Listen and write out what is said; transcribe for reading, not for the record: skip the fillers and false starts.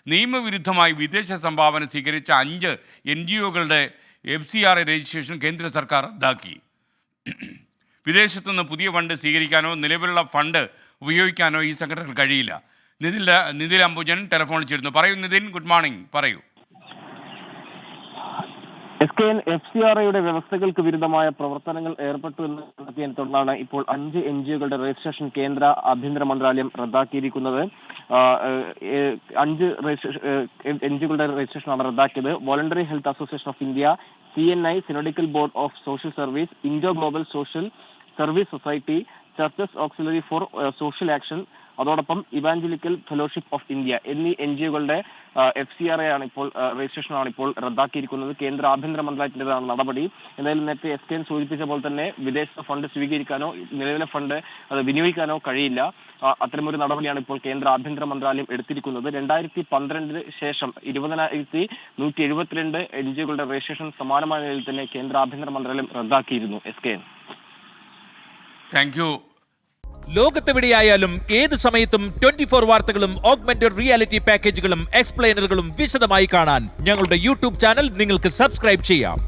നിയമവിരുദ്ധമായി വിദേശ സംഭാവന സ്വീകരിച്ച 5 NGOകളുടെ FCRA രജിസ്ട്രേഷൻ കേന്ദ്ര സർക്കാർ റദ്ദാക്കി. വിദേശത്തുനിന്ന് പുതിയ ഫണ്ട് സ്വീകരിക്കാനോ നിലവിലുള്ള ഫണ്ട് ഉപയോഗിക്കാനോ ഈ സംഘടനകൾ കഴിയില്ല. നിതിൻ അംബുജൻ ടെലിഫോണിൽ ചേരുന്നു. പറയൂ നിതിൻ, ഗുഡ് മോർണിംഗ്. പറയൂ. FCRAയുടെ വ്യവസ്ഥകൾക്ക് വിരുദ്ധമായ പ്രവർത്തനങ്ങൾ ഏർപ്പെട്ടു എന്ന് കണ്ടെത്തിയതിനെ തുടർന്നാണ് ഇപ്പോൾ 5 NGOകളുടെ രജിസ്ട്രേഷൻ കേന്ദ്ര ആഭ്യന്തര മന്ത്രാലയം റദ്ദാക്കിയിരിക്കുന്നത്. 5 NGOകളുടെ രജിസ്ട്രേഷനാണ് റദ്ദാക്കിയത്. Voluntary health association of India, CNI, synodical board of social service, Indo global social service society, churches auxiliary for social action, അതോടൊപ്പം ഇവാഞ്ചലിക്കൽ ഫെലോഷിപ്പ് ഓഫ് ഇന്ത്യ എന്നീ NGOകളുടെ FCRA ആണ് ഇപ്പോൾ രജിസ്ട്രേഷനാണ് ഇപ്പോൾ റദ്ദാക്കിയിരിക്കുന്നത്. കേന്ദ്ര ആഭ്യന്തര മന്ത്രാലയത്തിൻ്റെതാണ് നടപടി. എന്തായാലും നേരത്തെ SKN സൂചിപ്പിച്ച പോലെ തന്നെ വിദേശ ഫണ്ട് സ്വീകരിക്കാനോ നിലവിലെ ഫണ്ട് അത് വിനിയോഗിക്കാനോ കഴിയില്ല. അത്തരമൊരു നടപടിയാണ് ഇപ്പോൾ കേന്ദ്ര ആഭ്യന്തര മന്ത്രാലയം എടുത്തിരിക്കുന്നത്. 2012 ശേഷം 20,172 NGOകളുടെ രജിസ്ട്രേഷൻ സമാനമായ നിലയിൽ തന്നെ കേന്ദ്ര ആഭ്യന്തര മന്ത്രാലയം റദ്ദാക്കിയിരുന്നു. SKN. Thank you. ലോകത്തെവിടെയായാലും ഏത് സമയത്തും 24 വാർത്തകളും ഓഗ്മെന്റഡ് റിയാലിറ്റി പാക്കേജുകളും എക്സ്പ്ലെയിനറുകളും വിശദമായി കാണാൻ ഞങ്ങളുടെ YouTube ചാനൽ നിങ്ങൾക്ക് സബ്സ്ക്രൈബ് ചെയ്യാം.